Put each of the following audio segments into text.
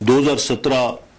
2017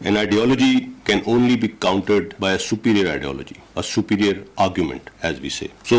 an ideology can only be countered by a superior ideology, a superior argument as we say. So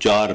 4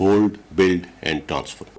hold, build and transfer.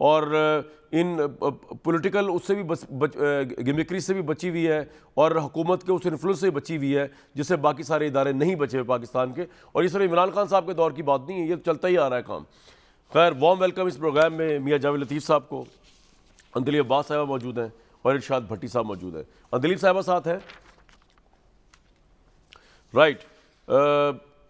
اور in political اس سے بھی گمکری سے بھی بچی ہوئی ہے اور حکومت کے اس انفلوئنس سے بھی بچی ہوئی ہے جس سے باقی سارے ادارے نہیں بچے ہوئے پاکستان کے. اور یہ صرف عمران خان صاحب کے دور کی بات نہیں ہے, یہ چلتا ہی آ رہا ہے کام. خیر, وارم ویلکم اس پروگرام میں میاں جاوید لطیف صاحب کو, اندلیب عباس صاحبہ موجود ہیں اور ارشاد بھٹی صاحب موجود ہیں. اندلیب صاحبہ ساتھ ہیں, رائٹ.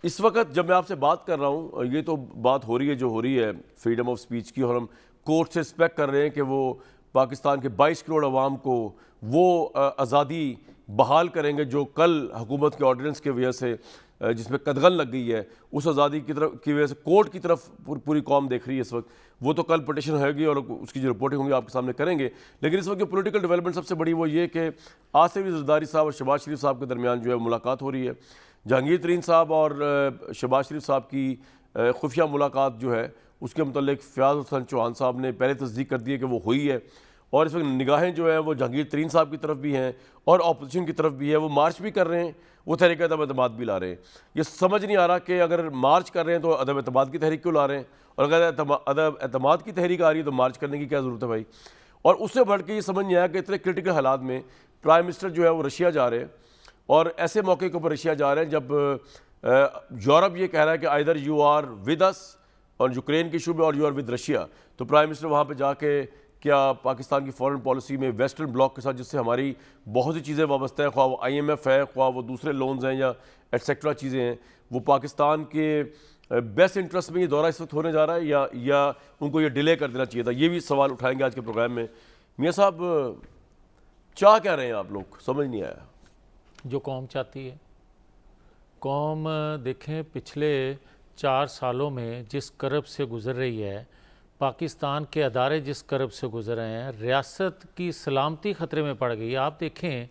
اس وقت جب میں آپ سے بات کر رہا ہوں, یہ تو بات ہو رہی ہے جو ہو رہی ہے فریڈم آف سپیچ کی, اور ہم کورٹ سے ایکسپیکٹ کر رہے ہیں کہ وہ پاکستان کے 22 کروڑ عوام کو وہ آزادی بحال کریں گے جو کل حکومت کے آرڈیننس کی وجہ سے جس میں قدغن لگ گئی ہے, اس آزادی کی وجہ سے کورٹ کی طرف پوری قوم دیکھ رہی ہے اس وقت. وہ تو کل پٹیشن ہوئے گی اور اس کی جو رپورٹنگ ہوگی آپ کے سامنے کریں گے. لیکن اس وقت جو پولیٹیکل ڈیولپمنٹ سب سے بڑی وہ یہ کہ آصف علی زرداری صاحب اور شہباز شریف صاحب کے درمیان جو ہے ملاقات ہو رہی ہے. جہانگیر ترین صاحب اور شہباز شریف صاحب کی خفیہ ملاقات جو ہے اس کے متعلق فیاض حسن چوہان صاحب نے پہلے تصدیق کر دی ہے کہ وہ ہوئی ہے, اور اس وقت نگاہیں جو ہیں وہ جہانگیر ترین صاحب کی طرف بھی ہیں اور اپوزیشن کی طرف بھی ہے. وہ مارچ بھی کر رہے ہیں, وہ تحریک عدم اعتماد بھی لا رہے ہیں. یہ سمجھ نہیں آ رہا کہ اگر مارچ کر رہے ہیں تو عدم اعتماد کی تحریک کیوں لا رہے ہیں, اور اگر عدم اعتماد کی تحریک آ رہی ہے تو مارچ کرنے کی کیا ضرورت ہے بھائی. اور اس سے بڑھ کے یہ سمجھ نہیں آیا کہ اتنے کرٹیکل حالات میں پرائم منسٹر جو ہے وہ رشیا جا رہے ہیں, اور ایسے موقع کے اوپر رشیا جا رہے ہیں جب یورپ یہ کہہ رہا ہے کہ either you are with us اور یوکرین کے ایشو میں, اور یو آر ود رشیا. تو پرائم منسٹر وہاں پہ جا کے کیا پاکستان کی فورن پالیسی میں ویسٹرن بلاک کے ساتھ جس سے ہماری بہت سی چیزیں وابستہ ہیں, خواہ وہ IMF ہے, خواہ وہ دوسرے لونز ہیں یا ایٹسیکٹرا چیزیں ہیں, وہ پاکستان کے بیسٹ انٹرسٹ میں یہ دورہ اس وقت ہونے جا رہا ہے یا ان کو یہ ڈیلے کر دینا چاہیے تھا. یہ بھی سوال اٹھائیں گے آج کے پروگرام میں. میاں صاحب, چاہ کیا رہے ہیں آپ لوگ, سمجھ نہیں آیا. جو قوم چاہتی ہے, قوم دیکھیں پچھلے 4 سالوں میں جس کرب سے گزر رہی ہے, پاکستان کے ادارے جس کرب سے گزر رہے ہیں, ریاست کی سلامتی خطرے میں پڑ گئی ہے. آپ دیکھیں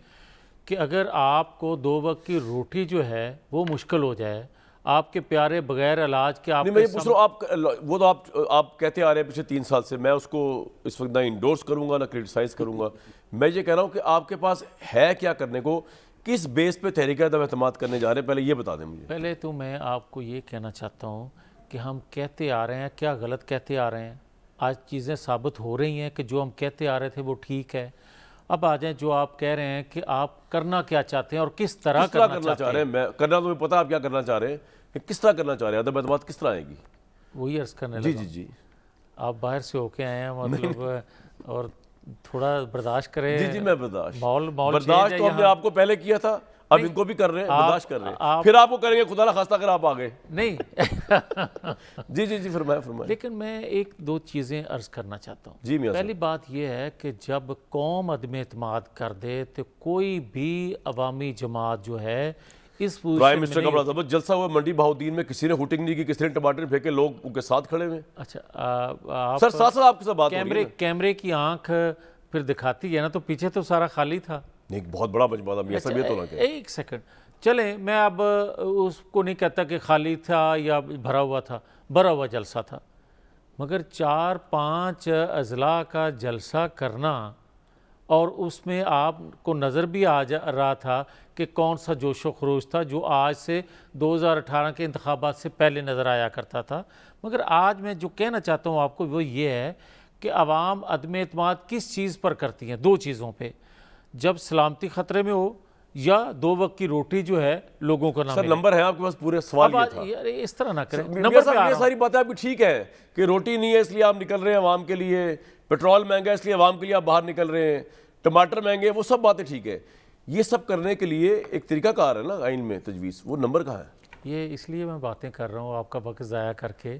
کہ اگر آپ کو 2 وقت کی روٹی جو ہے وہ مشکل ہو جائے, آپ کے پیارے بغیر علاج کے آپ نہیں, میں یہ پوچھ رہا ہوں, وہ تو آپ کہتے آ رہے ہیں پچھلے 3 سال سے, میں اس کو اس وقت نہ انڈورس کروں گا نہ کرٹیسائز کروں گا. میں یہ کہہ رہا ہوں کہ آپ کے پاس ہے کیا کرنے کو, کس بیس پہ تحریک عدم اعتماد کرنے جا رہے ہیں, پہلے یہ بتا دیں مجھے. پہلے تو میں آپ کو یہ کہنا چاہتا ہوں کہ ہم کہتے آ رہے ہیں کیا غلط کہتے آ رہے ہیں. آج چیزیں ثابت ہو رہی ہیں کہ جو ہم کہتے آ رہے تھے وہ ٹھیک ہے. اب آ جائیں جو آپ کہہ رہے ہیں کہ آپ کرنا کیا چاہتے ہیں اور کس طرح کرنا چاہ رہے ہیں. میں کرنا تو مجھے پتا آپ کیا کرنا چاہ رہے ہیں, کہ کس طرح کرنا چاہ رہے ہیں, عدم اعتماد کس طرح آئے گی, وہی عرض کرنے لگا. جی آپ باہر سے ہو کے آئے ہیں مطلب, اور تھوڑا برداشت کریں. جی میں برداشت تو ہم نے آپ کو پہلے کیا تھا, اب ان کو بھی کر رہے ہیں, برداشت کر رہے ہیں, پھر آپ کو کریں گے خدا نخواستہ اگر آپ آگے. نہیں جی فرمائیں. لیکن میں 1-2 چیزیں عرض کرنا چاہتا ہوں. جی میاں. پہلی بات یہ ہے کہ جب قوم عدم اعتماد کر دے تو کوئی بھی عوامی جماعت جو ہے اس پرائم منسٹر کا بڑا زبردست جلسہ ہوا منڈی بہاؤدین میں, کسی نے ہوٹنگ نہیں کی, کسی نے ٹماٹر پھینکے, لوگ ان کے ساتھ کھڑے ہوئے. اچھا سر ساتھ آپ کے ساتھ بات ہو رہی ہے. کیمرے کی آنکھ پھر دکھاتی ہے نا, تو پیچھے تو سارا خالی تھا. نہیں, بہت بڑا مجموعہ تھا میاں صاحب, یہ تو نہ کہیں. 1 سیکنڈ چلیں, میں اب اس کو نہیں کہتا کہ خالی تھا یا بھرا ہوا تھا, بھرا ہوا جلسہ تھا. مگر 4-5 اضلاع کا جلسہ کرنا, اور اس میں آپ کو نظر بھی آ رہا تھا کہ کون سا جوش و خروش تھا جو آج سے 2018 کے انتخابات سے پہلے نظر آیا کرتا تھا. مگر آج میں جو کہنا چاہتا ہوں آپ کو وہ یہ ہے کہ عوام عدم اعتماد کس چیز پر کرتی ہیں, 2 چیزوں پہ, جب سلامتی خطرے میں ہو یا 2 وقت کی روٹی جو ہے لوگوں کو نہ ملے. سر نمبر ہے آپ کے پاس, پورے سوال یہ تھا. یار اس طرح نہ کریں. نمبر صاحب یہ ساری باتیں آپ کی ٹھیک ہے کہ روٹی نہیں ہے اس لیے آپ نکل رہے ہیں عوام کے لیے, پیٹرول مہنگا ہے اس لیے عوام کے لیے آپ باہر نکل رہے ہیں, ٹماٹر مہنگے, وہ سب باتیں ٹھیک ہے. یہ سب کرنے کے لیے ایک طریقہ کار ہے نا آئین میں تجویز, وہ نمبر کہاں ہے؟ یہ اس لیے میں باتیں کر رہا ہوں آپ کا وقت ضائع کر کے,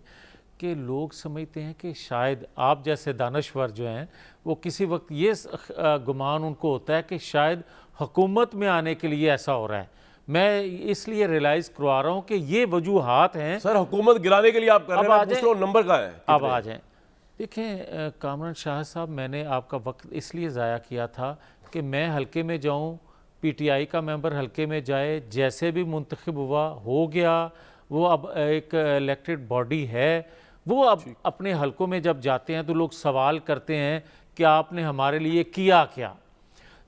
کہ لوگ سمجھتے ہیں کہ شاید آپ جیسے دانشور جو ہیں وہ کسی وقت یہ گمان ان کو ہوتا ہے کہ شاید حکومت میں آنے کے لیے ایسا ہو رہا ہے. میں اس لیے ریلائز کروا رہا ہوں کہ یہ وجوہات ہیں. سر حکومت گرانے کے لیے آپ کر رہے ہیں, دوسروں نمبر کہاں ہے؟ اب آ جائیں. دیکھیں کامران شاہ صاحب, میں نے آپ کا وقت اس لیے ضائع کیا تھا کہ میں حلقے میں جاؤں, PTI کا ممبر حلقے میں جائے, جیسے بھی منتخب ہوا ہو گیا, وہ اب ایک الیکٹڈ باڈی ہے, وہ اب اپنے حلقوں میں جب جاتے ہیں تو لوگ سوال کرتے ہیں کہ آپ نے ہمارے لیے کیا کیا.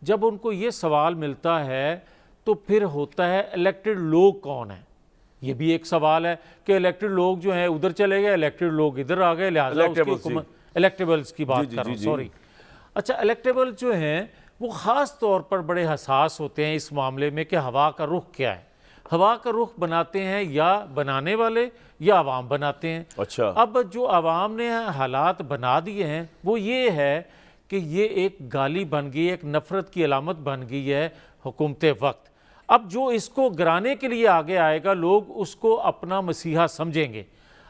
جب ان کو یہ سوال ملتا ہے تو پھر ہوتا ہے الیکٹڈ لوگ کون ہیں, یہ بھی ایک سوال ہے کہ الیکٹڈ لوگ جو ہیں ادھر چلے گئے, الیکٹڈ لوگ ادھر آ گئے, لہٰذا اس کی حکومت الیکٹیبلز کی بات کر رہا ہوں، سوری. اچھا الیکٹیبل جو ہیں وہ خاص طور پر بڑے حساس ہوتے ہیں اس معاملے میں کہ ہوا کا رخ کیا ہے. ہوا کا رخ بناتے ہیں یا بنانے والے یا عوام بناتے ہیں. اچھا اب جو عوام نے حالات بنا دیے ہیں وہ یہ ہے کہ یہ ایک گالی بن گئی، ایک نفرت کی علامت بن گئی ہے حکومت وقت. اب جو اس کو گرانے کے لیے آگے آئے گا لوگ اس کو اپنا مسیحا سمجھیں گے.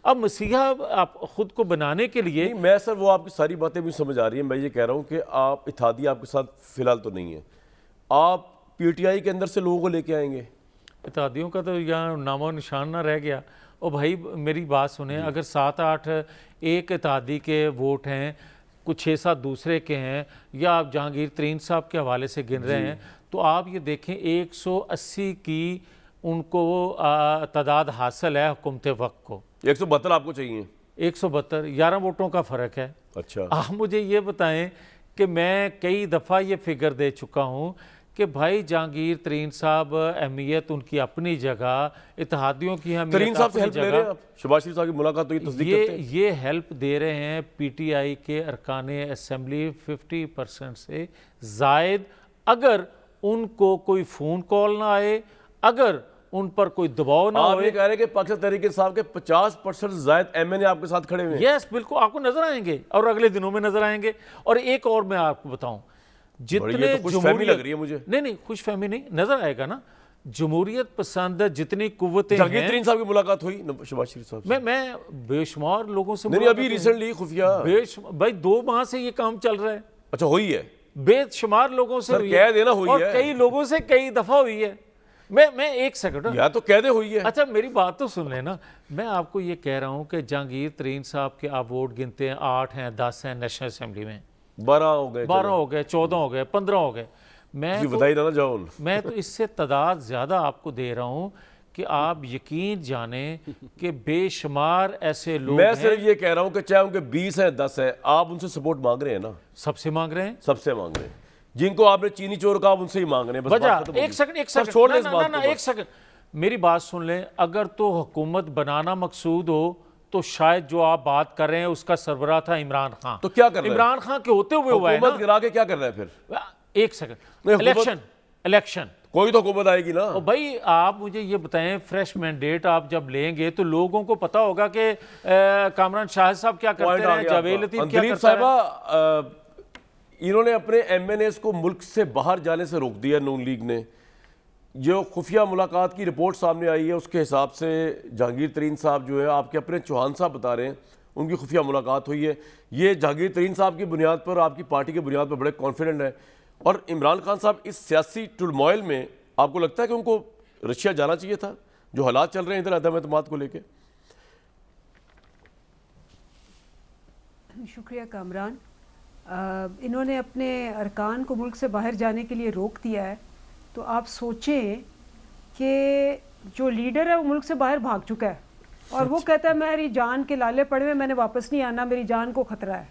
اب مسیحا آپ خود کو بنانے کے لیے نہیں، میں سر وہ آپ کی ساری باتیں بھی سمجھ آ رہی ہیں. میں یہ کہہ رہا ہوں کہ آپ اتحادیہ آپ کے ساتھ فی الحال تو نہیں ہے، آپ پی ٹی آئی کے اندر سے لوگوں کو لے کے آئیں گے. اتحادیوں کا تو یہاں نام و نشان نہ رہ گیا. اور بھائی میری بات سنیں، اگر 7-8 ایک اتحادی کے ووٹ ہیں، کچھ 6-7 دوسرے کے ہیں، یا آپ جہانگیر ترین صاحب کے حوالے سے گن رہے ہیں، تو آپ یہ دیکھیں 180 کی ان کو تعداد حاصل ہے حکومت وقت کو. 172 آپ کو چاہیے. 172 11 ووٹوں کا فرق ہے. اچھا آپ مجھے یہ بتائیں کہ میں کئی دفعہ یہ فگر دے چکا ہوں کہ بھائی جہانگیر ترین صاحب اہمیت ان کی اپنی جگہ، اتحادیوں کی اہمیت ترین صاحب سے اپنی ہیلپ لے رہے ہیں جگہ. آپ؟ شہباز شریف صاحب کی ملاقات تو یہ تصدیق کرتے ہیں. یہ ہیلپ دے رہے ہیں پی ٹی آئی کے ارکان اسمبلی 50% سے زائد. اگر ان کو کوئی فون کال نہ آئے، اگر ان پر کوئی دباؤ نہ آپ ہوئے. یہ کہہ رہے ہیں کہ پاکستان تحریک انصاف کے 50% زائد ایم این اے آپ کے ساتھ کھڑے ہوئے ہیں. یس بالکل آپ کو نظر آئیں گے اور اگلے دنوں میں نظر آئیں گے. اور ایک اور میں آپ کو بتاؤں، جتنے یہ تو خوش فہمی لگ رہی ہے مجھے. نہیں خوش فہمی نہیں، نظر آئے گا نا. جمہوریت پسند جتنی قوتیں جہانگیر ہیں، ترین صاحب کی ملاقات ہوئی شہباز شریف صاحب سے؟ میں بے شمار لوگوں سے نہیں ابھی ریسنٹلی خفیہ بھائی 2 ماہ سے یہ کام چل رہا ہے. اچھا ہوئی ہے. بے شمار لوگوں سے ہوئی کہہ دینا ہوئی اور ہے. کئی لوگوں سے کئی دفعہ ہوئی ہے. میں ایک سیکنڈ، یا تو کہہ دے ہوئی ہے. اچھا میری بات تو سن لیں نا. میں آپ کو یہ کہہ رہا ہوں کہ جہانگیر ترین صاحب کے آپ ووٹ گنتے ہیں 8 ہیں 10 ہیں نیشنل اسمبلی میں، 12 ہو گئے، 12 ہو گئے، 14 ہو گئے، 15 ہو گئے. بدائی نہ جاؤ. میں تو اس سے تعداد زیادہ آپ کو دے رہا ہوں کہ آپ یقین جانیں کہ بے شمار ایسے لوگ میں ہیں. صرف یہ کہہ رہا ہوں کہ چاہے ان کے 20 ہیں 10 ہیں، آپ ان سے سپورٹ مانگ رہے ہیں نا. سب سے مانگ رہے ہیں، سب سے مانگ رہے ہیں. جن کو آپ نے چینی چور کہا آپ ان سے ہی مانگ رہے ہیں. بس وجہ بات ختم ایک سیکنڈ چھوڑ دیں اس بات کو. ایک سیکنڈ میری بات سن لیں. اگر تو حکومت بنانا مقصود ہو تو شاید جو آپ بات کر رہے ہیں اس کا سربراہ تھا عمران خان. تو کیا کر رہے ہیں؟ عمران خان کے ہوتے ہوئے ہوا ہے نا. حکومت گرا کے کیا کر رہے ہیں پھر؟ ایک سیکنڈ، الیکشن کوئی تو حکومت آئے گی نا. بھائی آپ مجھے یہ بتائیں، فریش مینڈیٹ آپ جب لیں گے تو لوگوں کو پتا ہوگا کہ کامران شاہد صاحب کیا کرتے ہیں، جاوید لطیف کیا دلیپ کرتا ہے. صاحبہ انہوں نے اپنے ایم این ایز کو ملک سے باہر جانے سے روک دیا. نون لیگ نے جو خفیہ ملاقات کی رپورٹ سامنے آئی ہے اس کے حساب سے جہانگیر ترین صاحب جو ہے، آپ کے اپنے چوہان صاحب بتا رہے ہیں ان کی خفیہ ملاقات ہوئی ہے. یہ جہانگیر ترین صاحب کی بنیاد پر، آپ کی پارٹی کی بنیاد پر بڑے کانفیڈنٹ ہیں. اور عمران خان صاحب اس سیاسی ٹرموئل میں آپ کو لگتا ہے کہ ان کو رشیا جانا چاہیے تھا جو حالات چل رہے ہیں ادھر عدم اعتماد کو لے کے؟ شکریہ کامران. انہوں نے اپنے ارکان کو ملک سے باہر جانے کے لیے روک دیا ہے، تو آپ سوچیں کہ جو لیڈر ہے وہ ملک سے باہر بھاگ چکا ہے اور وہ کہتا ہے میری جان کے لالے پڑے ہوئے، میں نے واپس نہیں آنا، میری جان کو خطرہ ہے.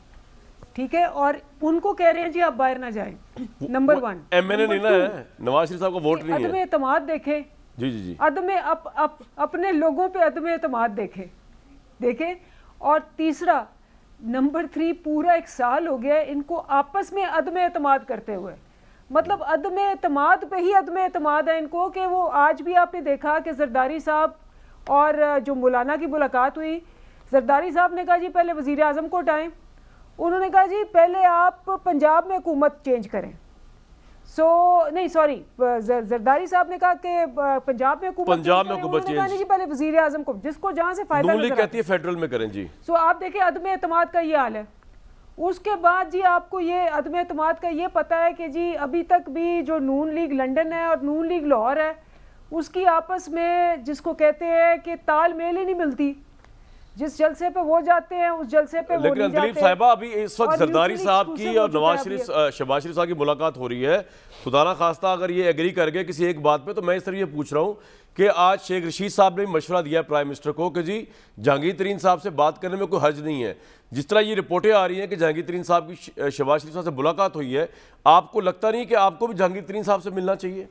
ٹھیک ہے، اور ان کو کہہ رہے ہیں جی آپ باہر نہ جائیں. نمبر 1 ایم این اے نہیں نا ہے، نواز شریف صاحب کو ووٹ نہیں عدم ہے. اعتماد دیکھیں. جی عدم اپنے لوگوں پہ عدم اعتماد دیکھیں. اور تیسرا نمبر 3 پورا 1 سال ہو گیا ہے ان کو آپس میں عدم اعتماد کرتے ہوئے. مطلب عدم اعتماد پہ ہی عدم اعتماد ہے ان کو کہ وہ آج بھی آپ نے دیکھا کہ زرداری صاحب اور جو مولانا کی ملاقات ہوئی، زرداری صاحب نے کہا جی پہلے وزیر اعظم کو ہٹائیں. انہوں نے کہا جی پہلے آپ پنجاب میں حکومت چینج کریں. زرداری صاحب نے کہا کہ پنجاب میں حکومت چینج، جی پہلے وزیر اعظم کو، جس کو جہاں سے فائدہ نون لیگ کہتی ہے فیڈرل میں کریں جی. آپ دیکھیں عدم اعتماد کا یہ حال ہے. اس کے بعد جی آپ کو یہ عدم اعتماد کا یہ پتہ ہے کہ جی ابھی تک بھی جو نون لیگ لنڈن ہے اور نون لیگ لاہور ہے اس کی آپس میں جس کو کہتے ہیں کہ تال میل ہی نہیں ملتی. جس جلسے پہ وہ جاتے ہیں اس جلسے پہ وہ نہیں جاتے. لیکن دلیپ صاحبہ ابھی اس وقت زرداری صاحب کی اور شہباز شریف صاحب کی ملاقات ہو رہی ہے. خدا نہ خواستہ اگر یہ ایگری کر گئے کسی ایک بات پہ تو میں اس طرح یہ پوچھ رہا ہوں کہ آج شیخ رشید صاحب نے مشورہ دیا ہے پرائم منسٹر کو کہ جی جہانگیر ترین صاحب سے بات کرنے میں کوئی حرج نہیں ہے. جس طرح یہ رپورٹیں آ رہی ہیں کہ جہانگیر ترین صاحب کی شہباز شریف صاحب سے ملاقات ہوئی ہے، آپ کو لگتا نہیں کہ آپ کو بھی جہانگیر ترین صاحب سے ملنا چاہیے؟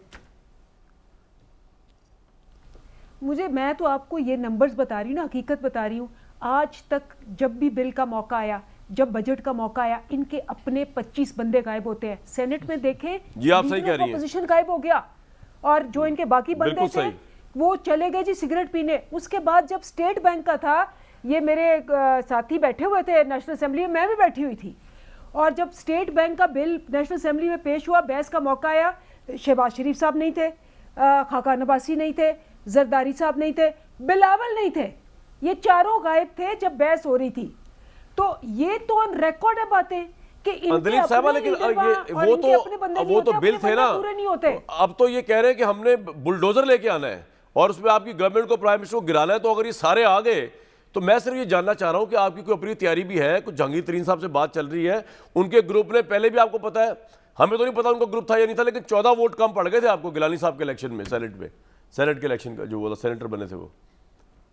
میں تو آپ کو یہ نمبرز بتا رہی ہوں نا، حقیقت بتا رہی ہوں. آج تک جب بھی بل کا موقع آیا جب بجٹ کا موقع آیا ان کے اپنے 25 بندے غائب ہوتے ہیں. سینٹ میں دیکھیں جی آپ صحیح کہہ رہی ہیں, اپوزیشن غائب ہو گیا, اور جو ان کے باقی بندے بالکل تھے صحیح. وہ چلے گئے جی سگریٹ پینے. اس کے بعد جب اسٹیٹ بینک کا تھا, یہ میرے ساتھی بیٹھے ہوئے تھے نیشنل اسمبلی میں بھی بیٹھی ہوئی تھی, اور جب اسٹیٹ بینک کا بل نیشنل اسمبلی میں پیش ہوا, بحث کا موقع آیا, شہباز شریف صاحب نہیں تھے, خاقان عباسی نہیں تھے, زرداری صاحب نہیں تھے, بلاول نہیں تھے, یہ چاروں غائب تھے جب بحث ہو رہی تھی. تو یہ تو آن ریکارڈ ہے باتیں کہ اندلیب صاحبہ, لیکن وہ تو بل تھے نا, اب تو یہ کہہ رہے ہیں کہ ہم نے بلڈوزر لے کے آنا ہے اور اس میں آپ کی گورنمنٹ کو, پرائم منسٹر کو گرانا ہے. تو اگر یہ سارے آ گئے تو میں صرف یہ جاننا چاہ رہا ہوں کہ آپ کی کوئی اپنی تیاری بھی ہے؟ کچھ جہانگیر ترین صاحب سے بات چل رہی ہے, ان کے گروپ نے پہلے بھی, آپ کو پتا ہے, ہمیں تو نہیں پتا ان کا گروپ تھا یا نہیں تھا, لیکن 14 ووٹ کم پڑ گئے تھے آپ کو گیلانی صاحب کے الیکشن میں, سینٹ میں, سینٹ کے الیکشن کا جو وہ سینیٹر بنے تھے وہ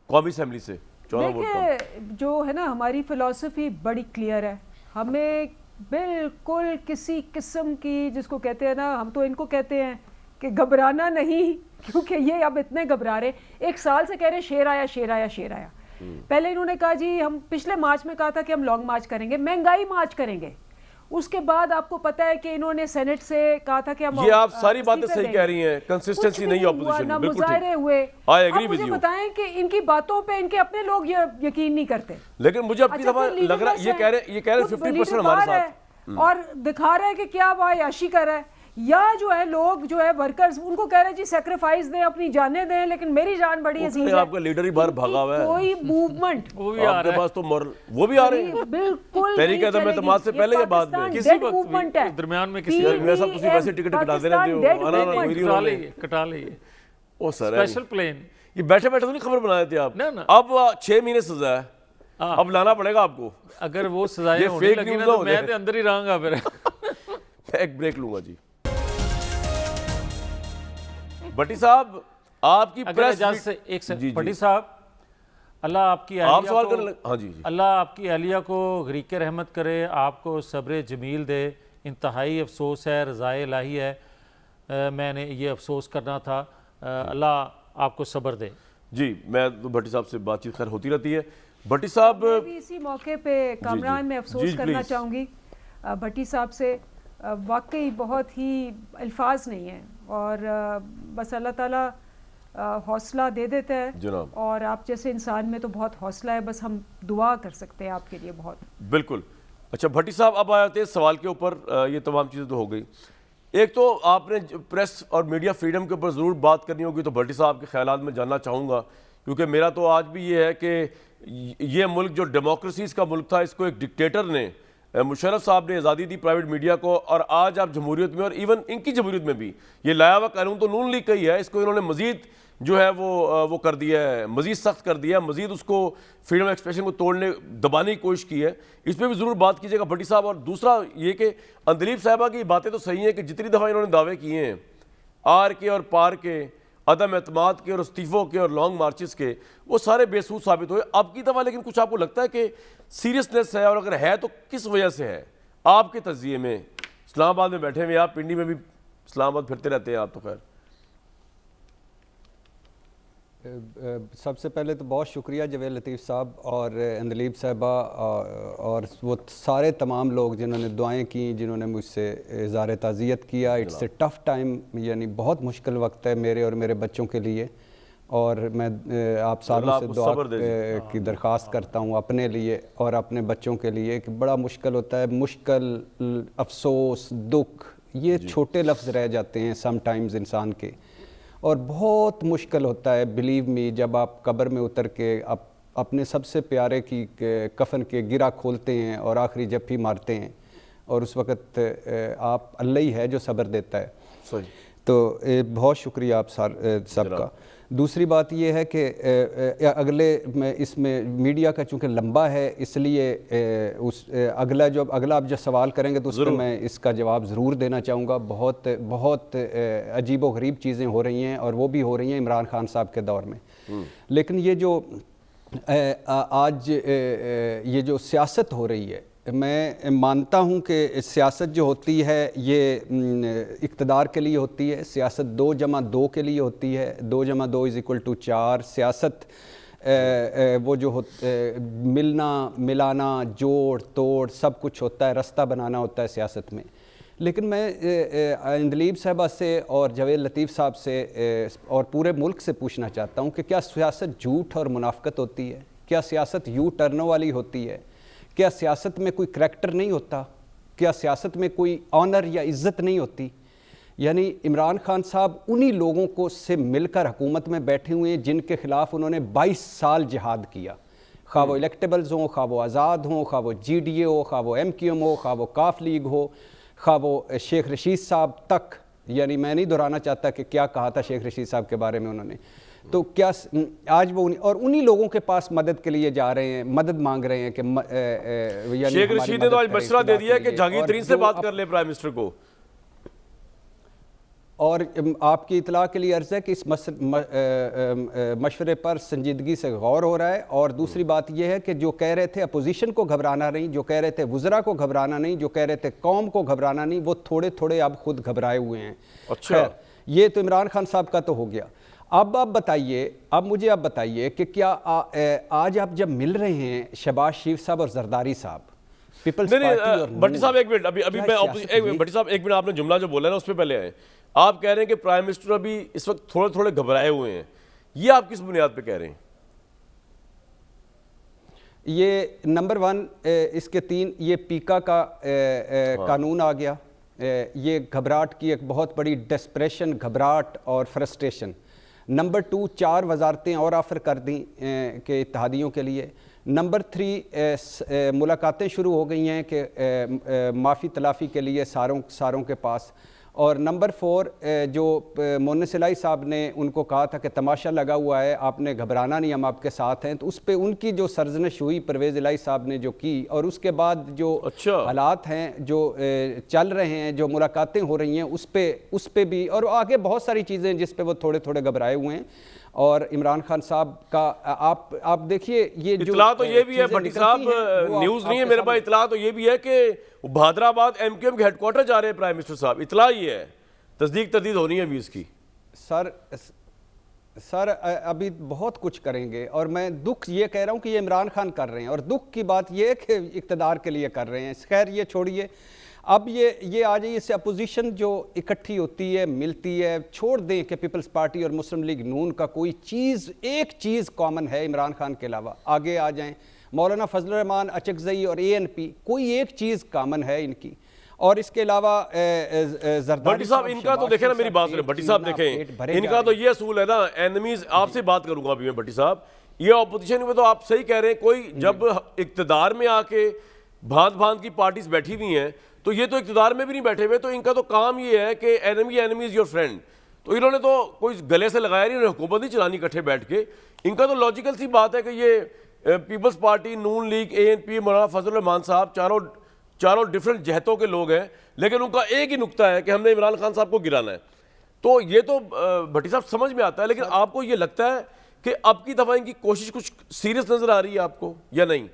قومی اسمبلی سے 14 ووٹ کم. جو ہے نا ہماری فلسفی بڑی کلیئر ہے, ہمیں بالکل کسی قسم کی, جس کو کہتے ہیں نا, ہم تو ان کو کہتے ہیں کہ گھبرانا نہیں, کیونکہ یہ اب اتنے گھبرا رہے, 1 سال سے کہہ رہے شیر آیا شیر آیا شیر آیا. پہلے انہوں نے کہا جی ہم پچھلے مارچ میں کہا تھا کہ ہم لانگ مارچ کریں گے, مہنگائی مارچ کریں گے. اس کے بعد آپ کو پتا ہے کہ انہوں نے سینٹ سے کہا تھا کہ ہم, یہ آپ ساری باتیں صحیح کہہ رہی ہیں, کنسسٹنسی نہیں اپوزیشن میں, بالکل مظاہرے ہوئے. I agree آپ with مجھے you. بتائیں کہ ان کی باتوں پہ ان کے اپنے لوگ یقین نہیں کرتے. لیکن مجھے اب کی دفعہ لگ رہا ہے یہ کہہ رہے 50% ہمارے ساتھ, اور دکھا رہا ہے کہ کیا وہ عیاشی کر رہا ہے, یا جو ہے لوگ جو ہے ورکرز ان کو کہہ رہے ہیں جی سیکریفائس دیں, اپنی جانیں دیں, لیکن میری جان بڑی عزیز ہے. آپ کا لیڈر ہی باہر بھاگا ہوا ہے, کوئی موومنٹ آپ کے پاس تو وہ بھی آ رہے ہیں بالکل تحریک عدم اعتماد سے پہلے یا بعد میں, کسی وقت درمیان میں کسی میرے صاحب تسی ویسے ٹکٹ کٹا دینا کٹا لئیے او سر اسپیشل پلین. یہ بیٹھے بیٹھے تو نہیں خبر بنا دیتے آپ, اب 6 مہینے سزا ہے, اب لانا پڑے گا آپ کو. اگر وہ سزائیں ہونے لگی نا تو میں تے اندر ہی رہوں گا پھر. ایک بریک لوں گا جی. بٹی صاحب آپ کی پریس سے ایک سیکنڈ, بٹی صاحب اللہ آپ کی اہلیہ کو غریق رحمت کرے, آپ کو صبر جمیل دے. انتہائی افسوس ہے, رضائے الہی ہے, میں نے یہ افسوس کرنا تھا, اللہ آپ کو صبر دے. جی میں تو بھٹی صاحب سے بات چیت خیر ہوتی رہتی ہے. بھٹی صاحب میں بھی اسی موقع پہ کامران میں افسوس کرنا چاہوں گی بھٹی صاحب سے, واقعی بہت ہی الفاظ نہیں ہیں, اور بس اللہ تعالیٰ حوصلہ دے دیتا ہے جناب, اور آپ جیسے انسان میں تو بہت حوصلہ ہے, بس ہم دعا کر سکتے ہیں آپ کے لیے بہت. بالکل. اچھا بھٹی صاحب اب آئے تھے سوال کے اوپر, یہ تمام چیزیں تو ہو گئی. ایک تو آپ نے پریس اور میڈیا فریڈم کے اوپر ضرور بات کرنی ہوگی, تو بھٹی صاحب کے خیالات میں جاننا چاہوں گا, کیونکہ میرا تو آج بھی یہ ہے کہ یہ ملک جو ڈیموکریسیز کا ملک تھا, اس کو ایک ڈکٹیٹر نے, مشرف صاحب نے آزادی دی پرائیویٹ میڈیا کو, اور آج آپ جمہوریت میں, اور ایون ان کی جمہوریت میں بھی یہ لایا ہوا قانون تو نون لیگ کا ہی ہے, اس کو انہوں نے مزید جو ہے وہ کر دیا ہے, مزید سخت کر دیا ہے, مزید اس کو فریڈم ایکسپریشن کو توڑنے دبانے کی کوشش کی ہے. اس پہ بھی ضرور بات کیجیے گا بھٹی صاحب. اور دوسرا یہ کہ اندلیب صاحبہ کی باتیں تو صحیح ہیں کہ جتنی دفعہ انہوں نے دعوے کیے ہیں آر کے اور پار کے, عدم اعتماد کے اور استعفوں کے اور لانگ مارچز کے, وہ سارے بے سود ثابت ہوئے. اب کی دفعہ لیکن کچھ آپ کو لگتا ہے کہ سیریسنس ہے, اور اگر ہے تو کس وجہ سے ہے آپ کے تجزیے میں؟ اسلام آباد میں بیٹھے ہوئے آپ, پنڈی میں بھی اسلام آباد پھرتے رہتے ہیں آپ تو. خیر سب سے پہلے تو بہت شکریہ جوید لطیف صاحب اور اندلیب صاحبہ اور وہ سارے تمام لوگ جنہوں نے دعائیں کیں, جنہوں نے مجھ سے اظہار تعزیت کیا. اٹس اے ٹف ٹائم, یعنی بہت مشکل وقت ہے میرے اور میرے بچوں کے لیے, اور میں آپ ساروں سے دعا کی درخواست کرتا ہوں اپنے لیے اور اپنے بچوں کے لیے کہ بڑا مشکل ہوتا ہے. مشکل, افسوس, دکھ, یہ چھوٹے لفظ رہ جاتے ہیں سم ٹائمز انسان کے, اور بہت مشکل ہوتا ہے بلیو می جب آپ قبر میں اتر کے اپنے سب سے پیارے کی کفن کے گرہ کھولتے ہیں اور آخری جپھی مارتے ہیں, اور اس وقت آپ اللہ ہی ہے جو صبر دیتا ہے. صحیح. تو بہت شکریہ آپ سب کا. دوسری بات یہ ہے کہ اس میں میڈیا کا چونکہ لمبا ہے, اس لیے اگلا آپ جو سوال کریں گے تو اس پہ میں اس کا جواب ضرور دینا چاہوں گا. بہت عجیب و غریب چیزیں ہو رہی ہیں, اور وہ بھی ہو رہی ہیں عمران خان صاحب کے دور میں. لیکن یہ جو آج یہ جو سیاست ہو رہی ہے, میں مانتا ہوں کہ سیاست جو ہوتی ہے یہ اقتدار کے لیے ہوتی ہے, سیاست 2+2 کے لیے ہوتی ہے, 2+2 = 4. سیاست وہ جو ملنا ملانا جوڑ توڑ سب کچھ ہوتا ہے, رستہ بنانا ہوتا ہے سیاست میں. لیکن میں اندلیب صاحبہ سے اور جوید لطیف صاحب سے اور پورے ملک سے پوچھنا چاہتا ہوں کہ کیا سیاست جھوٹ اور منافقت ہوتی ہے؟ کیا سیاست یو ٹرنوں والی ہوتی ہے؟ کیا سیاست میں کوئی کریکٹر نہیں ہوتا؟ کیا سیاست میں کوئی آنر یا عزت نہیں ہوتی؟ یعنی عمران خان صاحب انہی لوگوں کو سے مل کر حکومت میں بیٹھے ہوئے ہیں جن کے خلاف انہوں نے 22 سال جہاد کیا, خواہ وہ الیکٹیبلز ہوں, خواہ وہ آزاد ہوں, خواہ وہ جی ڈی اے ہو, خواہ وہ ایم کیو ایم ہو, خواہ وہ کاف لیگ ہو, خواہ وہ شیخ رشید صاحب تک. یعنی میں نہیں دہرانا چاہتا کہ کیا کہا تھا شیخ رشید صاحب کے بارے میں انہوں نے. تو کیا آج وہ اور انہی لوگوں کے پاس مدد کے لیے جا رہے ہیں, مدد مانگ رہے ہیں کہ شیخ رشید نے تو آج مشورہ دے دیا کہ جہانگیر ترین سے بات کر لے پرائم منسٹر کو. اور آپ کی اطلاع کے لیے عرض ہے کہ اس مشورے پر سنجیدگی سے غور ہو رہا ہے. اور دوسری بات یہ ہے کہ جو کہہ رہے تھے اپوزیشن کو گھبرانا نہیں, جو کہہ رہے تھے وزراء کو گھبرانا نہیں, جو کہہ رہے تھے قوم کو گھبرانا نہیں, وہ تھوڑے تھوڑے اب خود گھبرائے ہوئے ہیں. اچھا, یہ تو عمران خان صاحب کا تو ہو گیا. اب آپ بتائیے, اب مجھے آپ بتائیے کہ کیا آج آپ جب مل رہے ہیں شہباز شریف صاحب اور زرداری صاحب, پیپلز پارٹی اور بھٹی صاحب ایک منٹ, ابھی میں بھٹی صاحب ایک منٹ, آپ نے جملہ جو بولا ہے نا اس پہ پہلے آئے. آپ کہہ رہے ہیں کہ پرائم منسٹر ابھی اس وقت تھوڑے تھوڑے گھبرائے ہوئے ہیں, یہ آپ کس بنیاد پہ کہہ رہے ہیں؟ یہ نمبر 1 اس کے 3 یہ پیکا کا قانون آ گیا, یہ گھبراہٹ کی ایک بہت بڑی ڈسپریشن, گھبراہٹ اور فرسٹریشن. نمبر 2 4 وزارتیں اور آفر کر دیں کہ اتحادیوں کے لیے. نمبر 3 ملاقاتیں شروع ہو گئی ہیں کہ معافی تلافی کے لیے ساروں کے پاس. اور نمبر 4 جو مونس الہی صاحب نے ان کو کہا تھا کہ تماشا لگا ہوا ہے, آپ نے گھبرانا نہیں, ہم آپ کے ساتھ ہیں, تو اس پہ ان کی جو سرزنش ہوئی پرویز الہی صاحب نے جو کی, اور اس کے بعد جو حالات ہیں جو چل رہے ہیں, جو ملاقاتیں ہو رہی ہیں, اس پہ بھی, اور آگے بہت ساری چیزیں جس پہ وہ تھوڑے تھوڑے گھبرائے ہوئے ہیں. اور عمران خان صاحب کا آپ دیکھیے یہ جو اطلاع تو یہ بھی ہے بھٹی صاحب, نیوز نہیں ہے میرے پاس, اطلاع تو یہ بھی ہے کہ بہادر آباد ایم کیو ایم کے ہیڈ کوارٹر جا رہے ہیں پرائم منسٹر صاحب, اطلاع یہ ہے, تصدیق تردید ہونی ہے ابھی اس کی. سر ابھی بہت کچھ کریں گے, اور میں دکھ یہ کہہ رہا ہوں کہ یہ عمران خان کر رہے ہیں, اور دکھ کی بات یہ ہے کہ اقتدار کے لیے کر رہے ہیں. خیر یہ چھوڑیے, اب یہ آ جائیے, اس سے اپوزیشن جو اکٹھی ہوتی ہے, ملتی ہے, چھوڑ دیں کہ پیپلز پارٹی اور مسلم لیگ نون کا کوئی چیز, ایک چیز کامن ہے عمران خان کے علاوہ. آگے آ جائیں, مولانا فضل الرحمان اچکزئی اور اے این پی, کوئی ایک چیز کامن ہے ان کی. اور اس کے علاوہ بھٹی صاحب ان کا تو دیکھیں نا, میری بات سنیں بھٹی صاحب, دیکھیں ان کا تو یہ اصول ہے نا, اینمیز, آپ سے بات کروں گا ابھی میں بھٹی صاحب, یہ اپوزیشن میں تو آپ صحیح کہہ رہے ہیں, کوئی جب اقتدار میں آ کے بھانت کی پارٹیز بیٹھی ہوئی ہیں, تو یہ تو اقتدار میں بھی نہیں بیٹھے ہوئے, تو ان کا تو کام یہ ہے کہ اینمی از یور فرینڈ. تو انہوں نے تو کوئی گلے سے لگایا نہیں, انہوں نے حکومت نہیں چلانی اکٹھے بیٹھ کے. ان کا تو لاجیکل سی بات ہے کہ یہ پیپلز پارٹی, نون لیگ, اے این پی, مولانا فضل الرحمان صاحب چاروں ڈفرینٹ جہتوں کے لوگ ہیں, لیکن ان کا ایک ہی نقطہ ہے کہ ہم نے عمران خان صاحب کو گرانا ہے. تو یہ تو بھٹی صاحب سمجھ میں آتا ہے, لیکن آپ کو یہ لگتا ہے کہ اب کی دفعہ ان کی کوشش کچھ سیریس نظر آ رہی ہے آپ کو یا نہیں؟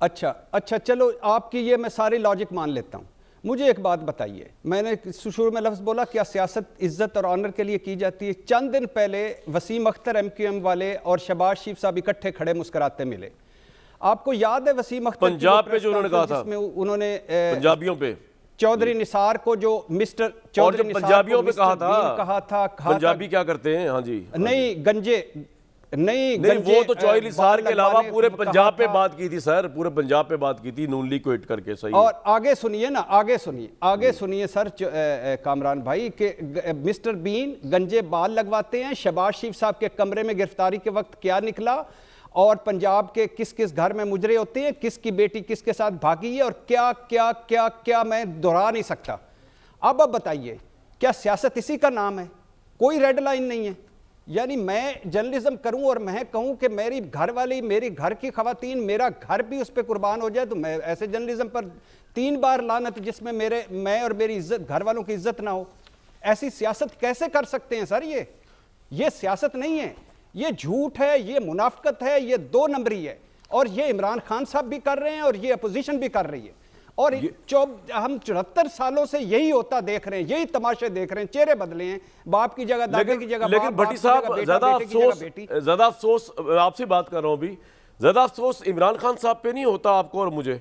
اچھا چلو, آپ کی یہ میں ساری لاجک مان لیتا ہوں. مجھے ایک بات بتائیے, میں نے شروع میں لفظ بولا کیا سیاست عزت اور آنر کے لیے کی جاتی ہے. چند دن پہلے Waseem Akhtar M Q M والے اور شہباز شریف صاحب اکٹھے کھڑے مسکراتے ملے. آپ کو یاد ہے وسیم اختر پنجاب پہ جو انہوں نے کہا تھا, جس میں انہوں نے پنجابیوں پہ چودھری نثار کو جو مسٹر چودھری نثار پنجابیوں پہ کہا تھا, پنجابی کیا کرتے ہیں, ہاں جی, نہیں گنجے, نہیں وہ تو چودھری نثار کے علاوہ پورے پنجاب پہ بات کی تھی سر, پورے پنجاب پہ بات کی تھی نون لیگ کو ہٹ کر کے. صحیح. اور آگے سنیے نا, آگے سنیے سر کامران بھائی, کہ مسٹر بین گنجے بال لگواتے ہیں. شہباز شریف صاحب کے کمرے میں گرفتاری کے وقت کیا نکلا, اور پنجاب کے کس گھر میں مجرے ہوتے ہیں, کس کی بیٹی کس کے ساتھ بھاگی ہے, اور کیا کیا کیا کیا میں دہرا نہیں سکتا. اب بتائیے, کیا سیاست اسی کا نام ہے؟ کوئی ریڈ لائن نہیں ہے. یعنی میں جرنلزم کروں اور میں کہوں کہ میری گھر والی, میری گھر کی خواتین, میرا گھر بھی اس پہ قربان ہو جائے, تو میں ایسے جرنلزم پر 3 بار لعنت جس میں میں اور میری عزت, گھر والوں کی عزت نہ ہو. ایسی سیاست کیسے کر سکتے ہیں سر؟ یہ سیاست نہیں ہے, یہ جھوٹ ہے, یہ منافقت ہے, یہ 2 نمبری ہے. اور یہ عمران خان صاحب بھی کر رہے ہیں اور یہ اپوزیشن بھی کر رہی ہے. اور ہم 74 سالوں سے یہی ہوتا دیکھ رہے ہیں, یہی تماشے دیکھ رہے ہیں, چہرے بدلے ہیں, باپ کی جگہ دادے کی جگہ لیکن بھٹی صاحب زیادہ افسوس آپ سے بات کر رہا ہوں بھی, زیادہ افسوس عمران خان صاحب پہ نہیں ہوتا آپ کو اور مجھے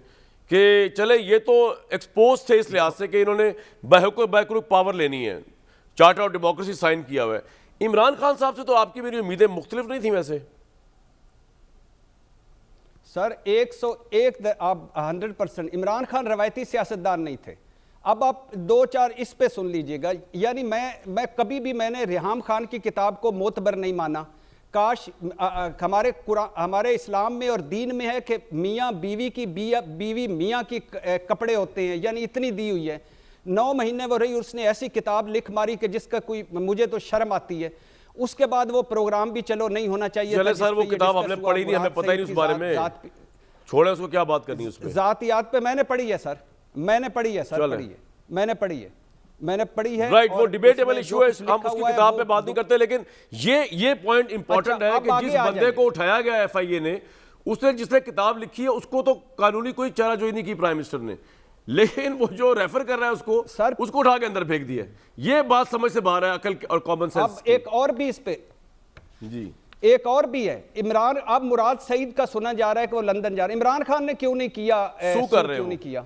کہ چلے یہ تو ایکسپوز تھے اس لحاظ سے کہ انہوں نے بیک پاور لینی ہے, چارٹر آف ڈیموکریسی سائن کیا ہوا ہے. عمران خان صاحب سے تو آپ کی میری امیدیں مختلف نہیں تھیں ویسے. سر 101 آپ 100% عمران خان روایتی سیاستدان نہیں تھے. اب آپ 2-4 اس پہ سن لیجئے گا, یعنی میں کبھی بھی میں نے ریحام خان کی کتاب کو معتبر نہیں مانا. کاش ہمارے اسلام میں اور دین میں ہے کہ میاں بیوی کی بیوی میاں کی کپڑے ہوتے ہیں, یعنی اتنی دی ہوئی ہے. 9 مہینے وہ رہی, اس نے ایسی کتاب لکھ ماری کہ جس کا کوئی مجھے تو شرم آتی ہے. اس کے بعد وہ پروگرام بھی چلو نہیں ہونا چاہیے. چلے سر وہ کتاب ہم نے پڑھی نہیں, ہمیں پتہ ہی نہیں اس بارے میں, چھوڑیں اس کو, کیا بات کرنی اس پہ. ذاتیات پہ میں نے پڑھی ہے سر, میں نے پڑھی ہے. رائٹ, وہ ڈیبیٹیبل ایشو ہے, ہم اس کی کتاب پہ بات نہیں کرتے, لیکن یہ پوائنٹ امپورٹنٹ ہے کہ جس بندے کو اٹھایا گیا ایف آئی اے نے, جس نے کتاب لکھی ہے اس کو تو قانونی کوئی چارہ جوئی نہیں کی پرائم منسٹر نے, لیکن وہ جو ریفر کر رہا ہے اس کو اٹھا کے اندر پھینک دیا. یہ بات سمجھ سے باہر ہے عقل اور کامن سینس. اب ایک اور بھی اس پہ ایک اور بھی ہے عمران, اب مراد سعید کا سنا جا رہا ہے کہ وہ لندن جا رہا ہے. عمران خان نے کیوں نہیں کیا, کیوں نہیں کیا,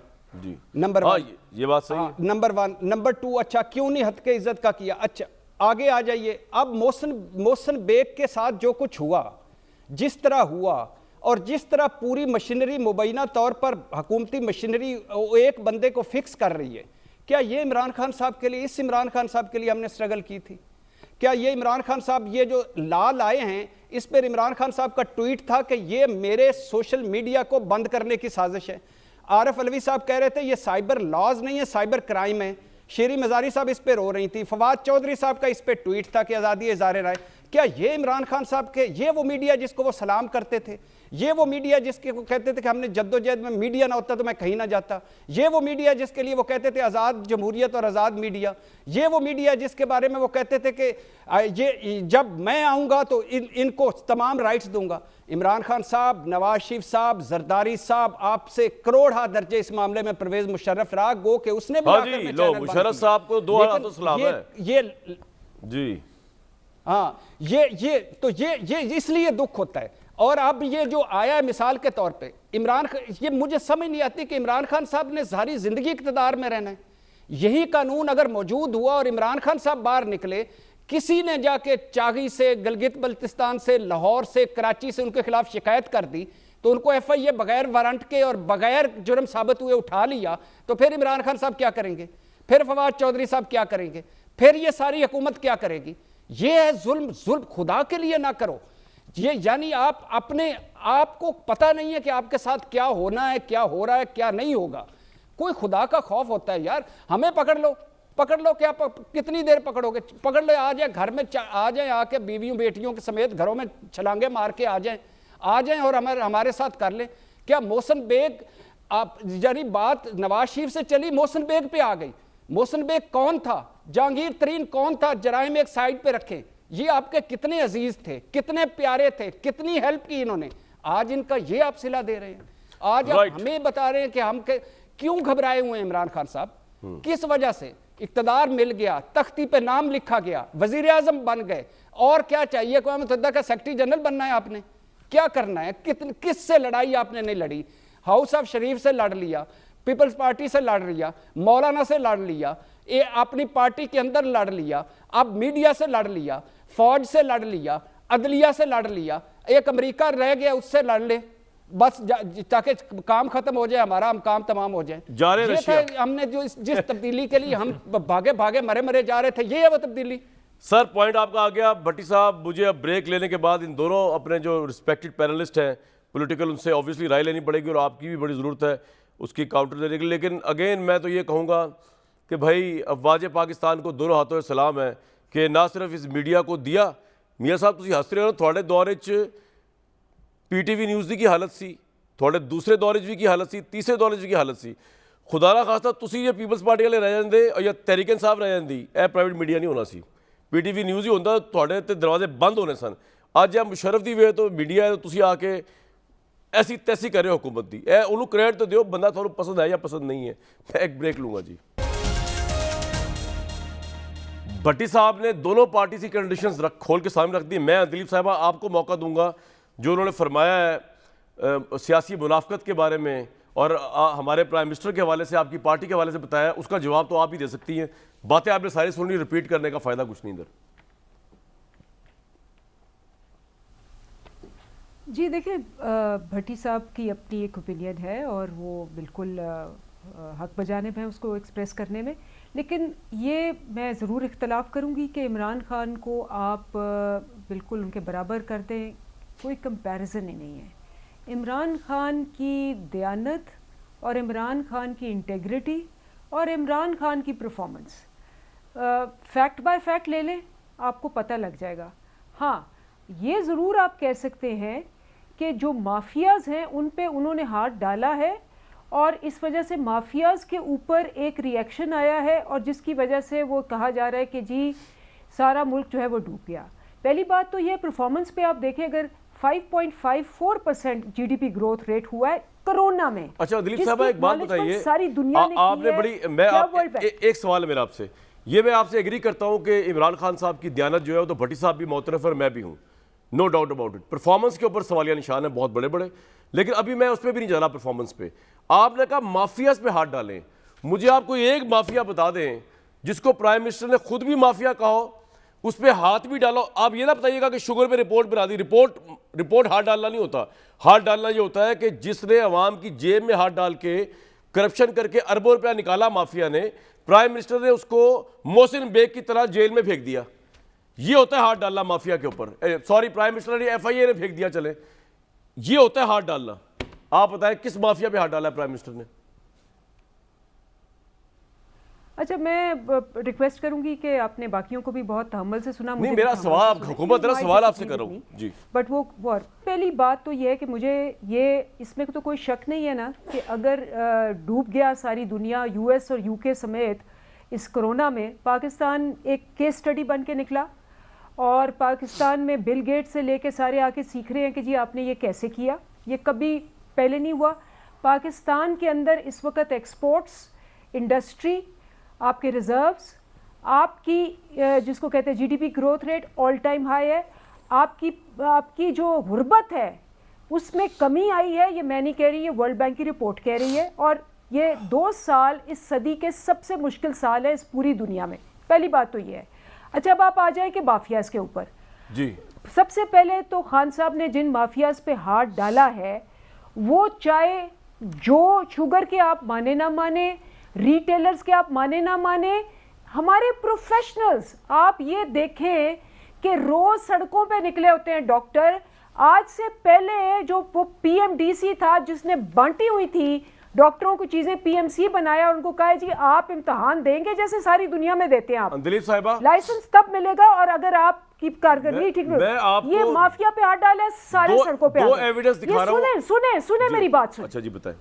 نمبر 1 یہ بات صحیح ہے. نمبر 1. نمبر 2, اچھا کیوں نہیں حد کے عزت کا کیا. اچھا آگے آ جائیے. اب محسن بیگ کے ساتھ جو کچھ ہوا, جس طرح ہوا, اور جس طرح پوری مشینری مبینہ طور پر حکومتی مشینری ایک بندے کو فکس کر رہی ہے, کیا یہ عمران خان صاحب کے لیے, اس عمران خان صاحب کے لیے ہم نے سٹرگل کی تھی؟ کیا یہ عمران خان صاحب یہ جو لا لائے ہیں, اس پر عمران خان صاحب کا ٹویٹ تھا کہ یہ میرے سوشل میڈیا کو بند کرنے کی سازش ہے. عارف علوی صاحب کہہ رہے تھے یہ سائبر لاز نہیں ہے, سائبر کرائم ہے. شیری مزاری صاحب اس پہ رو رہی تھی. فواد چودھری صاحب کا اس پہ ٹویٹ تھا کہ آزادی اظہار رائے. کیا یہ عمران خان صاحب کے, یہ وہ میڈیا جس کو وہ سلام کرتے تھے, یہ وہ میڈیا جس کے وہ کہتے تھے کہ ہم نے جدوجہد میں میڈیا نہ ہوتا تو میں کہیں نہ جاتا, یہ وہ میڈیا جس کے لیے وہ کہتے تھے آزاد جمہوریت اور آزاد میڈیا, یہ وہ میڈیا جس کے بارے میں وہ کہتے تھے کہ یہ جب میں آؤں گا تو ان کو تمام رائٹس دوں گا. عمران خان صاحب, نواز شریف صاحب, زرداری صاحب آپ سے کروڑ درجے اس معاملے میں پرویز مشرف رہا, گو کہ اس نے بھی مشرف صاحب کو 2 ہاتھوں سلام ہے. جی ہاں, یہ اس لیے دکھ ہوتا ہے. اور اب یہ جو آیا ہے مثال کے طور پہ عمران خان, یہ مجھے سمجھ نہیں آتی کہ عمران خان صاحب نے ساری زندگی اقتدار میں رہنا ہے. یہی قانون اگر موجود ہوا اور عمران خان صاحب باہر نکلے, کسی نے جا کے چاغی سے, گلگت بلتستان سے, لاہور سے, کراچی سے ان کے خلاف شکایت کر دی, تو ان کو ایف آئی اے بغیر وارنٹ کے اور بغیر جرم ثابت ہوئے اٹھا لیا, تو پھر عمران خان صاحب کیا کریں گے, پھر فواد چودھری صاحب کیا کریں گے, پھر یہ ساری حکومت کیا کرے گی؟ یہ ہے ظلم. خدا کے لیے نہ کرو یہ, یعنی آپ کو پتہ نہیں ہے کہ آپ کے ساتھ کیا ہونا ہے, کیا ہو رہا ہے, کیا نہیں ہوگا. کوئی خدا کا خوف ہوتا ہے یار. ہمیں پکڑ لو, کیا کتنی دیر پکڑو گے, پکڑ لو, آ جائیں گھر میں, آ جائیں, آ کے بیویوں بیٹیوں کے سمیت گھروں میں چھلانگے مار کے آ جائیں اور ہمارے ساتھ کر لیں. کیا محسن بیگ, یعنی بات نواز شریف سے چلی, محسن بیگ پہ آ گئی. محسن بیگ کون تھا, جہانگیر ترین کون تھا, جرائم ایک سائیڈ پہ رکھیں. یہ آپ کے کتنے عزیز تھے, کتنے پیارے تھے, کتنی ہیلپ کی انہوں نے, آج ان کا یہ آپ صلہ دے رہے ہیں. آج آپ ہمیں بتا رہے ہیں کہ ہم کیوں گھبرائے ہوئے ہیں. عمران خان صاحب کس وجہ سے, اقتدار مل گیا, تختی پہ نام لکھا گیا, وزیر اعظم بن گئے, اور کیا چاہیے؟ اقوام متحدہ کا سیکرٹری جنرل بننا ہے آپ نے, کیا کرنا ہے؟ کس سے لڑائی آپ نے نہیں لڑی؟ ہاؤس آف شریف سے لڑ لیا, پیپلز پارٹی سے لڑ لیا, مولانا سے لڑ لیا, اپنی پارٹی کے اندر لڑ لیا, اب میڈیا سے لڑ لیا, فوج سے لڑ لیا, عدلیہ سے لڑ لیا, ایک امریکہ رہ گیا اس سے لڑ لے بس, تاکہ کام ختم ہو جائے ہمارا, ہم کام تمام ہو جائیں. یہ تھا ہم نے جو جس تبدیلی کے لیے ہم بھاگے مرے جا رہے تھے, یہ ہے وہ تبدیلی. سر پوائنٹ آپ کا آ گیا. بھٹی صاحب, مجھے اب بریک لینے کے بعد ان دونوں اپنے جو رسپیکٹڈ پینلسٹ ہیں پولیٹیکل, ان سے اوبیسلی رائے لینی پڑے گی, اور آپ کی بھی بڑی ضرورت ہے اس کی کاؤنٹر دینے کے لیے. لیکن اگین میں تو یہ کہوں گا کہ بھائی افواج پاکستان کو دونوں ہاتھوں سے سلام ہے کہ نہ صرف اس میڈیا کو دیا. میاں صاحب تسی ہس رہے ہو, تھوڑے دور وچ پی ٹی وی نیوز کی حالت سی, تھوڑے دوسرے دور وچ بھی کی حالت سی, تیسرے دور وچ بھی کی حالت سی. خدا نہ خاصہ تسی یہ پیپلز پارٹی والے رہ جاندے یا تحریک انصاف رہ جاندی, اے پرائیویٹ میڈیا نہیں ہونا سی, پی ٹی وی نیوز ہی ہوندا, تھوڑے تے دروازے بند ہونے سن. اج یہ مشرف دی وے تو میڈیا ہے, تسی آ کے ایسی تیسی کرے حکومت دی اے انہوں کریڈٹ تو دیو بندہ تھوڑا پسند ہے یا پسند نہیں ہے. میں ایک بریک لوں گا جی. بھٹی صاحب نے دونوں پارٹیز کی کنڈیشنز کھول کے سامنے رکھ دی. میں دلیپ صاحبہ آپ کو موقع دوں گا جو انہوں نے فرمایا ہے سیاسی منافقت کے بارے میں اور ہمارے پرائم منسٹر کے حوالے سے آپ کی پارٹی کے حوالے سے بتایا, اس کا جواب تو آپ ہی دے سکتی ہیں. باتیں آپ نے ساری سنی, ریپیٹ کرنے کا فائدہ کچھ نہیں ادھر. جی دیکھیں, بھٹی صاحب کی اپنی ایک اوپینین ہے اور وہ بالکل حق بجانب ہیں اس کو ایکسپریس کرنے میں, لیکن یہ میں ضرور اختلاف کروں گی کہ عمران خان کو آپ بالکل ان کے برابر کر دیں, کوئی کمپیریزن ہی نہیں ہے. عمران خان کی دیانت اور عمران خان کی انٹیگریٹی اور عمران خان کی پرفارمنس فیکٹ بائی فیکٹ لے لیں, آپ کو پتہ لگ جائے گا. ہاں یہ ضرور آپ کہہ سکتے ہیں کہ جو مافیاز ہیں ان پہ انہوں نے ہاتھ ڈالا ہے اور اس وجہ سے مافیاز کے اوپر ایک ری ایکشن آیا ہے اور جس کی وجہ سے وہ کہا جا رہا ہے کہ جی سارا ملک جو ہے وہ ڈوب گیا. پہلی بات تو یہ پرفارمنس پہ آپ دیکھیں, اگر 5.54% G D P growth rate ہوا ہے کرونا میں. اچھا دلیپ صاحبہ ایک بات بتائیے, ساری دنیا نے آپ نے بڑی, میں ایک سوال ہے میرا آپ سے, یہ میں آپ سے ایگری کرتا ہوں کہ عمران خان صاحب کی دیانت جو ہے وہ تو بھٹی صاحب بھی معترف اور میں بھی ہوں, no doubt about it. Performance کے اوپر سوالیہ نشان ہیں بہت بڑے بڑے, لیکن ابھی میں اس پہ بھی نہیں جا رہا پرفارمنس پہ. آپ نے کہا مافیاز پہ ہاتھ ڈالیں, مجھے آپ کوئی ایک مافیا بتا دیں جس کو پرائم منسٹر نے خود بھی مافیا کہا ہو, اس پہ ہاتھ بھی ڈالو. آپ یہ نہ بتائیے گا کہ شوگر پہ رپورٹ بنا دی. رپورٹ ہاتھ ڈالنا نہیں ہوتا. ہاتھ ڈالنا یہ ہوتا ہے کہ جس نے عوام کی جیب میں ہاتھ ڈال کے کرپشن کر کے اربوں روپیہ نکالا مافیا نے, پرائم منسٹر نے اس کو محسن بیگ کی طرح جیل میں پھینک دیا. یہ ہوتا ہے ہاتھ ڈالنا مافیا کے اوپر. سوری, پرائم منسٹر نے FIA نے پھینک دیا, چلے یہ ہوتا ہے ہاتھ ڈالنا. آپ بتائیں کس مافیا پہ ہاتھ ڈالا ہے پرائم منسٹر نے؟ اچھا میں ریکویسٹ کروں گی کہ آپ نے باقیوں کو بھی بہت تحمل سے سنا. نہیں میرا سوال حکومت ہے, سوال آپ سے کر رہا ہوں جی. بٹ وہ پہلی بات تو یہ ہے کہ مجھے یہ اس میں تو کوئی شک نہیں ہے نا کہ اگر ڈوب گیا ساری دنیا, US اور UK سمیت اس کرونا میں, پاکستان ایک کیس سٹڈی بن کے نکلا اور پاکستان میں بل گیٹ سے لے کے سارے آ کے سیکھ رہے ہیں کہ جی آپ نے یہ کیسے کیا, یہ کبھی پہلے نہیں ہوا. پاکستان کے اندر اس وقت ایکسپورٹس, انڈسٹری, آپ کے ریزروز, آپ کی جس کو کہتے ہیں GDP growth rate all time high ہے. آپ کی جو غربت ہے اس میں کمی آئی ہے, یہ میں نہیں کہہ رہی, یہ ورلڈ بینک کی رپورٹ کہہ رہی ہے. اور یہ 2 سال اس صدی کے سب سے مشکل سال ہے اس پوری دنیا میں. پہلی بات تو یہ ہے. اچھا اب آپ آ جائیں کہ مافیاز کے اوپر. جی سب سے پہلے تو خان صاحب نے جن مافیاز پہ ہاتھ ڈالا ہے وہ چاہے جو شوگر کے آپ مانے نہ مانے, ریٹیلرز کے آپ مانے نہ مانے, ہمارے پروفیشنلز آپ یہ دیکھیں کہ روز سڑکوں پہ نکلے ہوتے ہیں ڈاکٹر. آج سے پہلے جو PMDC تھا جس نے بانٹی ہوئی تھی ڈاکٹروں کو چیزیں, PMC بنایا اور ان کو کہا جی آپ امتحان دیں گے جیسے ساری دنیا میں دیتے ہیں آپ, دلیپ صاحبہ لائسنس تب ملے گا اور اگر آپ کی کارکردگی ٹھیک نہیں. یہ مافیا پہ ہاتھ ڈالے سارے سڑکوں پہ. دو ایویڈنس دکھا رہا ہوں, سنیں میری بات سنیں. اچھا جی بتائیں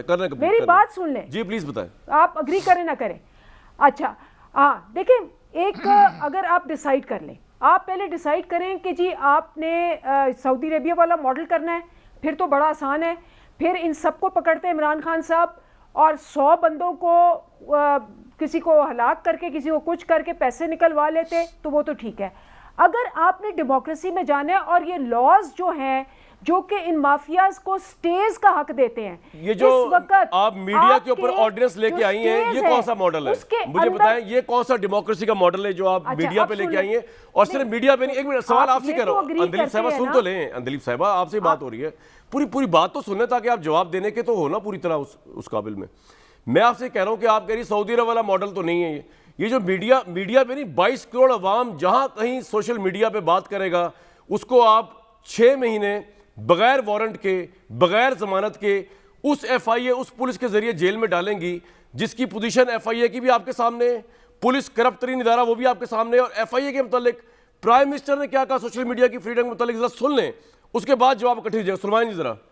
کرنے کا میری بات سن لیں جی پلیز بتائیں, آپ اگری کریں نہ کریں. اچھا ہاں دیکھیں, ایک اگر آپ ڈیسائیڈ کر لیں, آپ پہلے ڈیسائیڈ کریں کہ جی آپ نے سعودی عربیہ والا ماڈل کرنا ہے, پھر تو بڑا آسان ہے. پھر ان سب کو پکڑتے عمران خان صاحب اور 100 بندوں کو کسی کو ہلاک کر کے کسی کو کچھ کر کے پیسے نکلوا لیتے تو وہ تو ٹھیک ہے. اگر آپ نے ڈیموکریسی میں جانا ہے اور یہ لاز جو ہیں جو کہ ان مافیاز کو سٹیز کا حق دیتے ہیں, یہ جو آپ میڈیا کے اوپر آرڈیننس لے کے آئی ہیں یہ کون سا ماڈل ہے مجھے بتائیں, یہ کون سا ڈیموکریسی کا ماڈل ہے جو آپ میڈیا پہ لے کے آئی ہیں؟ اور صرف میڈیا پہ نہیں, ایک منٹ سوال آپ سے کرو, اندلیپ صاحبہ سن تو لیں. اندلیپ صاحبہ آپ سے بات ہو رہی ہے, پوری بات تو سنیں تاکہ آپ جواب دینے کے تو ہو نا پوری طرح اس قابل میں. میں آپ سے کہہ رہا ہوں کہ آپ کہہ رہی سعودی عرب والا ماڈل تو نہیں ہے یہ جو میڈیا پہ نہیں, 22 کروڑ عوام جہاں کہیں سوشل میڈیا پہ بات کرے گا اس کو آپ 6 مہینے بغیر وارنٹ کے, بغیر ضمانت کے اس FIA اس پولیس کے ذریعے جیل میں ڈالیں گی جس کی پوزیشن FIA کی بھی آپ کے سامنے ہے, پولیس کرپٹ ترین ادارہ وہ بھی آپ کے سامنے ہے, اور FIA کے متعلق پرائم منسٹر نے کیا کہا سوشل میڈیا کی فریڈم کے متعلق ذرا سن لیں, اس کے بعد جواب اکٹھے دیجیے. سنوائیں جی ذرا.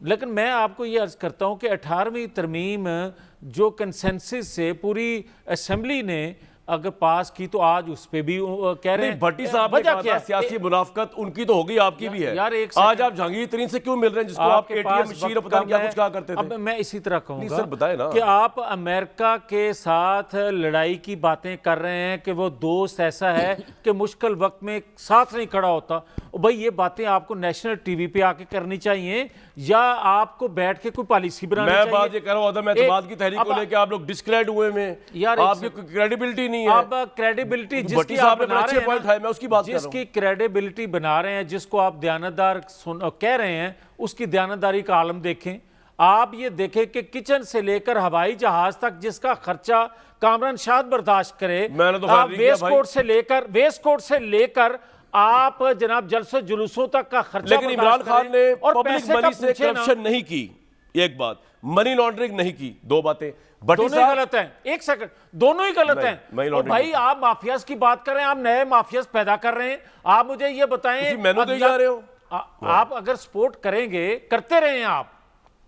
لیکن میں آپ کو یہ عرض کرتا ہوں کہ 18ویں ترمیم جو کنسنسس سے پوری اسمبلی نے اگر پاس کی تو آج اس پہ بھی کہہ رہے ہیں بھٹی صاحب نے کہا تھا سیاسی منافقت ان کی تو ہوگی، آپ کی بھی ہے. آج آپ جہانگیر ترین سے کیوں مل رہے ہیں جس کو آپ اے ٹی ایم مشیر اور پتہ نہیں کیا کچھ کہا کرتے تھے؟ اب میں اسی طرح کہوں سر بتائیں نا گا کہ آپ امریکہ کے ساتھ لڑائی کی باتیں کر رہے ہیں کہ وہ دوست ایسا ہے کہ مشکل وقت میں ساتھ نہیں کھڑا ہوتا. بھائی یہ باتیں آپ کو نیشنل ٹی وی پہ آ کے کرنی چاہیے یا آپ کو بیٹھ کے کوئی پالیسی بنانی چاہیے؟ میں بات یہ کہہ رہا ہوں عدم اعتماد کی تحریک کو لے کے آپ لوگ ڈسکریڈ ہوئے میں، آپ کی کریڈیبلٹی نہیں ہے. آپ کریڈیبلٹی جس کی آپ بنا رہے ہیں، جس کی کریڈیبلٹی بنا رہے ہیں، جس کو آپ دیانتدار کہہ رہے ہیں، اس کی دیانتداری کا عالم دیکھیں. آپ یہ دیکھیں کہ کچن سے لے کر ہوائی جہاز تک جس کا خرچہ کامران شاد برداشت کرے، ویسٹ کوٹ سے لے کر آپ جناب جلسوں جلوسوں تک کا خرچہ لیکن عمران خان نے پبلک منی سے کرپشن نہیں کی، ایک بات، منی لانڈرنگ نہیں کی، دو باتیں. دونوں ہی غلط ہیں. ایک سیکنڈ، دونوں ہی غلط ہیں. بھائی آپ مافیاز کی بات کر رہے ہیں، آپ نئے مافیاز پیدا کر رہے ہیں. آپ مجھے یہ بتائیں، مینو دے جا رہے ہو. آپ اگر سپورٹ کریں گے، کرتے رہے ہیں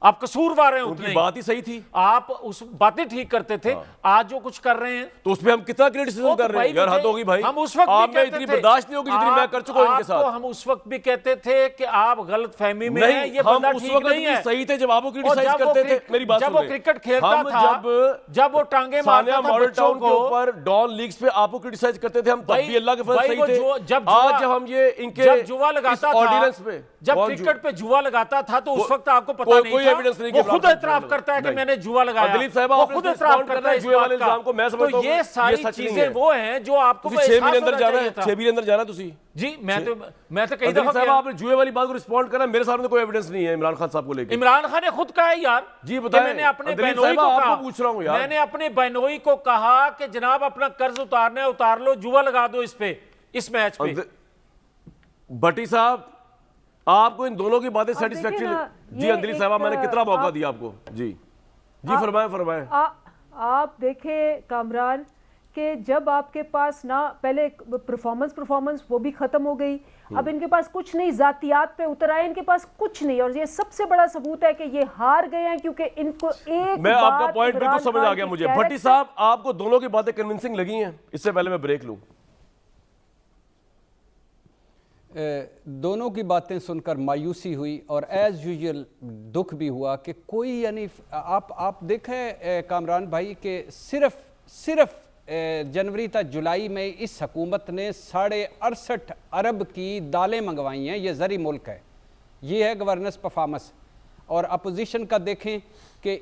آپ قصوروار ہیں. ان کی بات ہی صحیح تھی، آپ اس باتیں ٹھیک کرتے تھے. آج جو کچھ کر رہے ہیں تو اس پہ ہم کتنا کریٹیسزم کر رہے ہیں. یار حد ہوگی بھائی، ہم اس وقت آپ میں اتنی برداشت نہیں ہوگی جتنی میں کر چکا ہوں ان کے ساتھ. ہم اس وقت بھی کہتے تھے کہ آپ غلط فہمی میں ہیں، یہ ہم بندہ اس ٹھیک وقت نہیں ہے. بھی صحیح تھے جب آپ کو کرٹیسائز کرتے تھے. میری بات جب وہ کرکٹ کھیلتا تھا، جب وہ ٹانگیں مارتا تھا بچوں کو، اوپر ڈان لیگز پہ آپ کو کرٹیسائز کرتے تھے. ہم تب بھی اللہ کے فضل صحیح تھے. آج جب ہم یہ ان کے جوا لگاتا تھا، جب کرکٹ پہ جوا لگاتا تھا تو اس وقت آپ کو پتہ نہیں تھا. وہ خود اعتراف کرتا ہے کہ میں نے جوا لگایا. دلیپ صاحب وہ خود اعتراف کرتا ہے اس بات کا. تو یہ ساری چیزیں وہ ہیں جو آپ کو احساس ہونا چاہیے تھا. 6 مہینے اندر جانا تسی. جی میں تو کئی دفعہ صاحب آپ نے جوئے والی بات کو رسپونڈ کرنا، میرے سامنے کوئی ایویڈنس نہیں ہے عمران خان صاحب کو لے کے. عمران خان نے خود کہا ہے یار. جی بتائیں. میں نے اپنے بہنوئی کو کہا، پوچھ رہا ہوں یار، میں نے اپنے بہنوئی کو کہا کہ جناب اپنا قرض اتارنا ہے اتار لو، جوا لگا دو اس پہ، اس میچ پہ. بھٹی صاحب آپ کو ان دونوں کی باتیں سیٹسفیکٹری؟ جی اندلی صاحبہ میں نے کتنا موقع دیا آپ کو. جی جی فرمائیں. آپ دیکھیں کامران کہ جب آپ کے پاس نہ پہلے پرفارمنس وہ بھی ختم ہو گئی، اب ان کے پاس کچھ نہیں، ذاتیات پہ اتر آئے، ان کے پاس کچھ نہیں. اور یہ سب سے بڑا ثبوت ہے کہ یہ ہار گئے ہیں کیونکہ ان کو ایک میں آپ کا پوائنٹ بالکل سمجھ آ گیا مجھے. بھٹی صاحب آپ کو دونوں کی باتیں کنونسنگ لگی ہیں؟ اس سے پہلے میں بریک لوں. دونوں کی باتیں سن کر مایوسی ہوئی اور ایز یوزول دکھ بھی ہوا کہ کوئی یعنی آپ دیکھیں کامران بھائی کہ صرف جنوری تا جولائی میں اس حکومت نے 68.5 ارب کی دالیں منگوائی ہیں. یہ زرعی ملک ہے، یہ ہے گورننس پرفارمنس. اور اپوزیشن کا دیکھیں کہ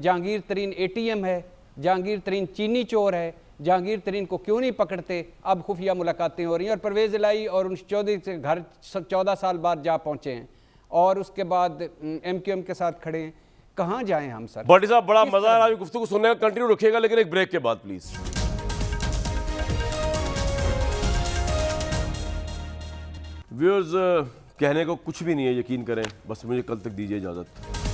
جہانگیر ترین اے ٹی ایم ہے، جہانگیر ترین چینی چور ہے، جہانگیر ترین کو کیوں نہیں پکڑتے؟ اب خفیہ ملاقاتیں ہو رہی ہیں اور پرویز الہی اور ان چودھری سے گھر 14 سال بعد جا پہنچے ہیں اور اس کے بعد ایم کیو ایم کے ساتھ کھڑے ہیں. کہاں جائیں ہم سر؟ بھٹی صاحب بڑا مزہ آ رہا ہے گفتگو سننے کا، کنٹینیو رکھیے گا لیکن ایک بریک کے بعد پلیز. ویورز کہنے کو کچھ بھی نہیں ہے، یقین کریں، بس مجھے کل تک دیجیے اجازت.